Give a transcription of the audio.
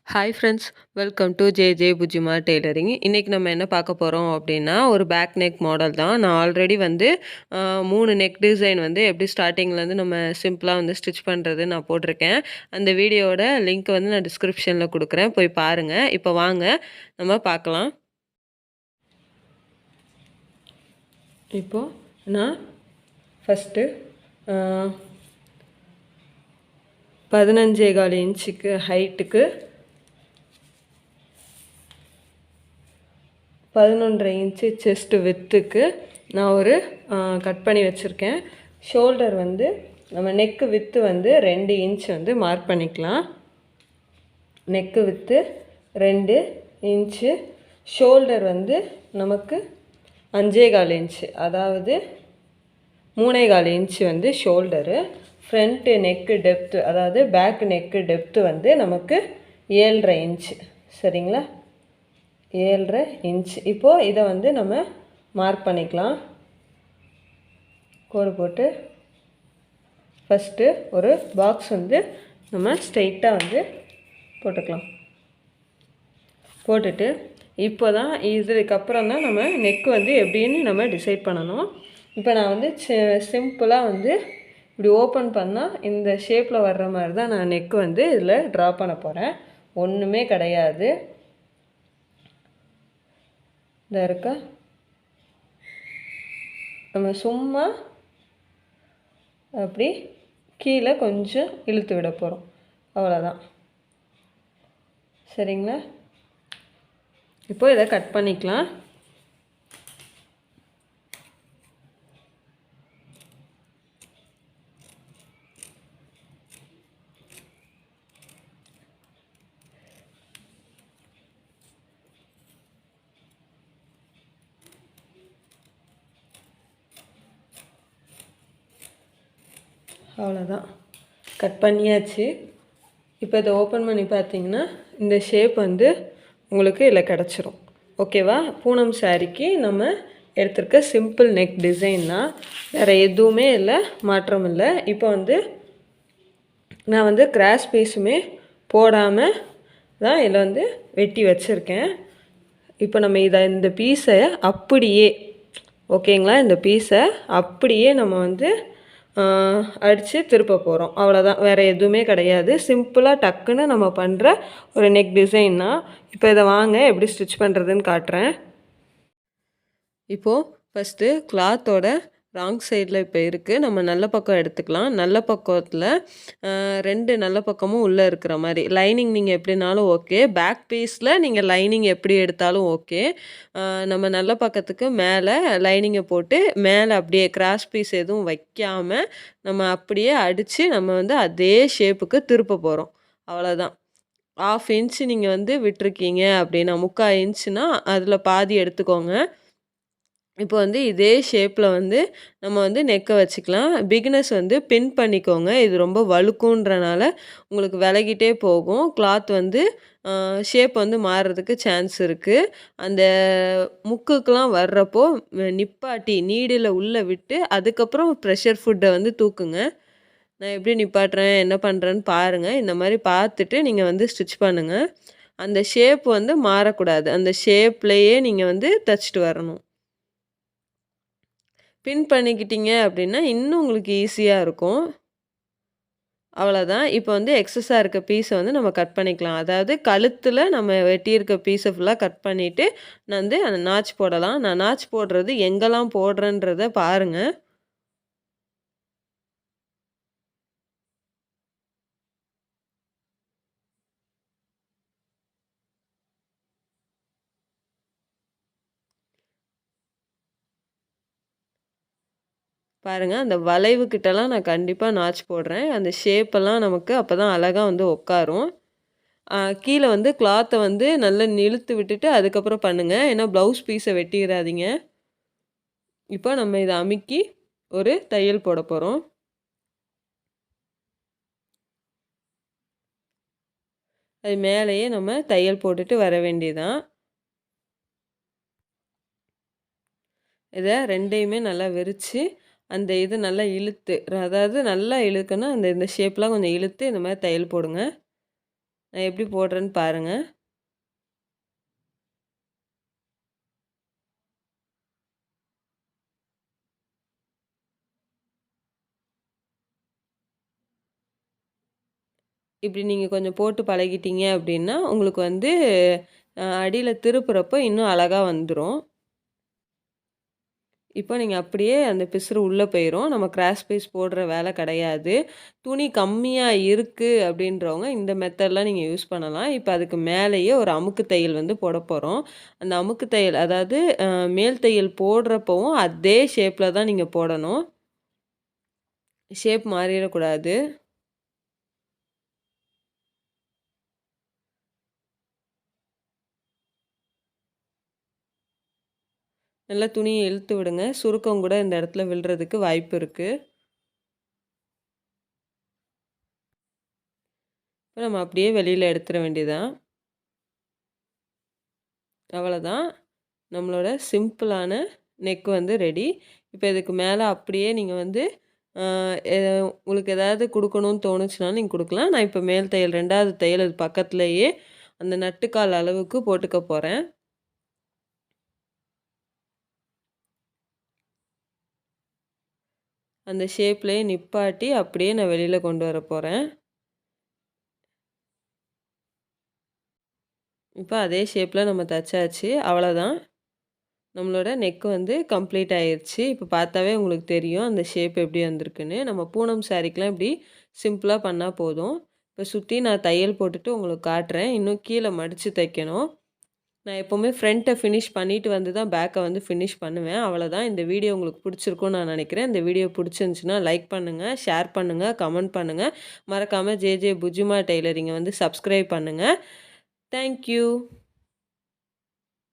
Hi friends, welcome to bujjima tailoring. இன்றைக்கி நம்ம என்ன பார்க்க போகிறோம் அப்படின்னா, ஒரு பேக் நெக் மாடல் தான். நான் ஆல்ரெடி வந்து 3 நெக் டிசைன் வந்து எப்படி ஸ்டார்டிங்லேருந்து நம்ம சிம்பிளாக வந்து ஸ்டிச் பண்ணுறது நான் போட்டிருக்கேன். அந்த வீடியோவோட லிங்க் வந்து நான் டிஸ்கிரிப்ஷனில் கொடுக்குறேன், போய் பாருங்கள். இப்போ வாங்க நம்ம பார்க்கலாம். இப்போது நான் ஃபஸ்ட்டு 15.25 இன்ச்சுக்கு ஹைட்டுக்கு 11.5 இன்ச்சு செஸ்ட்டு வித்துக்கு நான் ஒரு கட் பண்ணி வச்சுருக்கேன். ஷோல்டர் வந்து நம்ம நெக்கு வித்து வந்து 2 இன்ச் வந்து மார்க் பண்ணிக்கலாம். நெக்கு வித்து 2 இன்ச்சு, ஷோல்டர் வந்து நமக்கு 5.25 இன்ச்சு, அதாவது 3.25 இன்ச்சு வந்து ஷோல்டரு. ஃப்ரண்ட்டு நெக்கு டெப்த்து, அதாவது பேக் நெக்கு டெப்த்து வந்து நமக்கு 7.5 இன்ச்சு. சரிங்களா? 7.5 இன்ச். இப்போது இதை வந்து நம்ம மார்க் பண்ணிக்கலாம். கோடு போட்டு ஃபஸ்ட்டு ஒரு பாக்ஸ் வந்து நம்ம ஸ்ட்ரெயிட்டாக வந்து போட்டுக்கலாம். போட்டுட்டு இப்போ தான் இதுக்கப்புறம் தான் நம்ம நெக்கு வந்து எப்படின்னு நம்ம டிசைட் பண்ணணும். இப்போ நான் வந்து சிம்பிளாக வந்து இப்படி ஓப்பன் பண்ணால் இந்த ஷேப்பில் வர்ற மாதிரி தான் நான் நெக்கு வந்து இதில் ட்ரா பண்ண போகிறேன். ஒன்றுமே கிடையாது. இந்த இருக்கா, நம்ம சும்மா அப்படி கீழே கொஞ்சம் இழுத்து விட போகிறோம், அவ்வளோதான். சரிங்களா? இப்போ இதை கட் பண்ணிக்கலாம். அவ்வளோதான், கட் பண்ணியாச்சு. இப்போ இதை ஓப்பன் பண்ணி பார்த்தீங்கன்னா இந்த ஷேப் வந்து உங்களுக்கு இதில் கிடச்சிரும். ஓகேவா? பூனம் சாரிக்கு நம்ம எடுத்துருக்க சிம்பிள் நெக் டிசைன் தான், வேறு எதுவுமே இல்லை, மாற்றம் இல்லை. இப்போ வந்து நான் வந்து கிராஸ் பீஸுமே போடாமல் தான் இதில் வந்து வெட்டி வச்சுருக்கேன். இப்போ நம்ம இந்த பீஸை அப்படியே, ஓகேங்களா, இந்த பீஸை அப்படியே நம்ம வந்து அடித்து திருப்ப போகிறோம், அவ்வளோதான். வேறு எதுவுமே கிடையாது. சிம்பிளாக டக்குன்னு நம்ம பண்ணுற ஒரு நெக் டிசைன்னா. இப்போ இதை வாங்க எப்படி ஸ்டிச் பண்ணுறதுன்னு காட்டுறேன். இப்போது ஃபஸ்ட்டு கிளாத்தோட ராங் சைடில் இப்போ இருக்குது, நம்ம நல்ல பக்கம் எடுத்துக்கலாம். நல்ல பக்கத்தில் 2 நல்ல பக்கமும் உள்ளே இருக்கிற மாதிரி லைனிங் நீங்கள் எப்படினாலும் ஓகே. பேக் பீஸில் நீங்கள் லைனிங் எப்படி எடுத்தாலும் ஓகே. நம்ம நல்ல பக்கத்துக்கு மேலே லைனிங்கை போட்டு மேலே அப்படியே கிராஸ் பீஸ் எதுவும் வைக்காமல் நம்ம அப்படியே அடித்து நம்ம வந்து அதே ஷேப்புக்கு திருப்ப போகிறோம், அவ்வளோதான். 1/2 இன்ச்சு நீங்கள் வந்து விட்டுருக்கீங்க அப்படின்னா 3/4 இன்ச்சுனா அதில் பாதி எடுத்துக்கோங்க. இப்போ வந்து இதே ஷேப்பில் வந்து நம்ம வந்து நெக்கை வச்சுக்கலாம். பிகினர்ஸ் வந்து பின் பண்ணிக்கோங்க, இது ரொம்ப வழுக்குன்றனால உங்களுக்கு விலகிட்டே போகும். கிளாத் வந்து ஷேப் வந்து மாறுறதுக்கு சான்ஸ் இருக்குது. அந்த முக்குக்கெலாம் வர்றப்போ நிப்பாட்டி நீடில் உள்ளே விட்டு அதுக்கப்புறம் ப்ரெஷர் ஃபுட்டை வந்து தூக்குங்க. நான் எப்படி நிப்பாட்டுறேன் என்ன பண்ணுறேன்னு பாருங்கள். இந்த மாதிரி பார்த்துட்டு நீங்கள் வந்து ஸ்டிச் பண்ணுங்கள். அந்த ஷேப் வந்து மாறக்கூடாது, அந்த ஷேப்லேயே நீங்கள் வந்து தைச்சிட்டு வரணும். பின் பண்ணிக்கிட்டீங்க அப்படின்னா இன்னும் உங்களுக்கு ஈஸியாக இருக்கும், அவ்வளோதான். இப்போ வந்து எக்ஸஸாக இருக்க பீஸை வந்து நம்ம கட் பண்ணிக்கலாம். அதாவது கழுத்தில் நம்ம வெட்டியிருக்க பீஸை ஃபுல்லாக கட் பண்ணிவிட்டு நான் வந்து அந்த நாச் போடலாம். நான் நாச் போடுறது எங்கெல்லாம் போடுறேன்றதை பாருங்கள். பாருங்கள், அந்த வளைவு கிட்டலாம் நான் கண்டிப்பாக நாச் போடுறேன். அந்த ஷேப்பெல்லாம் நமக்கு அப்போ தான் அழகாக வந்து உட்காரும். கீழே வந்து கிளாத்தை வந்து நல்லா இழுத்து விட்டுட்டு அதுக்கப்புறம் பண்ணுங்கள், ஏன்னா ப்ளவுஸ் பீஸை வெட்டிடாதீங்க. இப்போ நம்ம இதை அமுக்கி ஒரு தையல் போட போகிறோம். அது மேலேயே நம்ம தையல் போட்டுட்டு வர வேண்டியதான். இதை 2யுமே நல்லா விரித்து அந்த இது நல்லா இழுத்து, அதாவது நல்லா இழுக்கணும், இந்த ஷேப்லாம் கொஞ்சம் இழுத்து இந்த மாதிரி தையல் போடுங்க. நான் எப்படி போடுறேன்னு பாருங்க. இப்படி நீங்க கொஞ்சம் போட்டு பழகிட்டீங்க அப்படின்னா, உங்களுக்கு வந்து அடியில திருப்புறப்போ இன்னும் அழகா வந்துரும். இப்போ நீங்க அப்படியே அந்த பிசுறு உள்ள போயிரும். நம்ம கிராஸ் பீஸ் போடுற வேலை கிடையாது. துணி கம்மியா இருக்கு அப்படின்றவங்க இந்த மெத்தட்லாம் நீங்க யூஸ் பண்ணலாம். இப்ப அதுக்கு மேலேயே ஒரு அமுக்கு தையல் வந்து போடப்போறோம். அந்த அமுக்கு தையல் அதாவது மேல் தையல் போடுறப்பவும் அதே ஷேப்ல தான் நீங்க போடணும். ஷேப் மாறிறக்கூடாது. நல்லா துணிய இழுத்து விடுங்க. சுருக்கம் கூட இந்த இடத்துல விழுறதுக்கு வாய்ப்பு இருக்கு. இப்ப நம்ம அப்படியே வெளியில எடுத்துற வேண்டியதுதான். அவ்வளோதான். நம்மளோட சிம்பிளான நெக் வந்து ரெடி. இப்ப இதுக்கு மேல அப்படியே நீங்க வந்து அ எ உங்களுக்கு ஏதாவது குடுக்கணும்னு தோணுச்சுனாலும் நீங்க குடுக்கலாம். நான் இப்ப மேல் தையல் 2வது தையல் அது பக்கத்திலேயே அந்த நட்டுக்கால் அளவுக்கு போட்டுக்க போறேன். அந்த ஷேப்லயே நிப்பாட்டி அப்படியே நான் வெளியில கொண்டு வரப்போறேன். இப்ப அதே ஷேப்ல நம்ம தச்சாச்சு. அவ்வளோதான். நம்மளோட நெக் வந்து கம்ப்ளீட் ஆயிருச்சு. இப்ப பார்த்தாவே உங்களுக்கு தெரியும் அந்த ஷேப் எப்படி வந்திருக்குன்னு. நம்ம பூனம் சாரீக்கெலாம் இப்படி சிம்பிளா பண்ணா போதும். இப்ப சுத்தி நான் தையல் போட்டுட்டு உங்களுக்கு காட்டுறேன். இன்னும் கீழ மடிச்சு தைக்கணும். நான் எப்பவுமே ஃப்ரண்ட்ட ஃபினிஷ் பண்ணிட்டு வந்து தான் பேக்க வந்து ஃபினிஷ் பண்ணுவேன். அவ்வளோதான். இந்த வீடியோ உங்களுக்கு பிடிச்சிருக்கும்னு நான் நினைக்கிறேன். இந்த வீடியோ பிடிச்சிருந்துச்சுன்னா லைக் பண்ணுங்க, ஷேர் பண்ணுங்க, கமெண்ட் பண்ணுங்க. மறக்காம ஜேஜே புஜ்ஜிமா டெய்லரிங்க வந்து சப்ஸ்கிரைப் பண்ணுங்க. Thank you.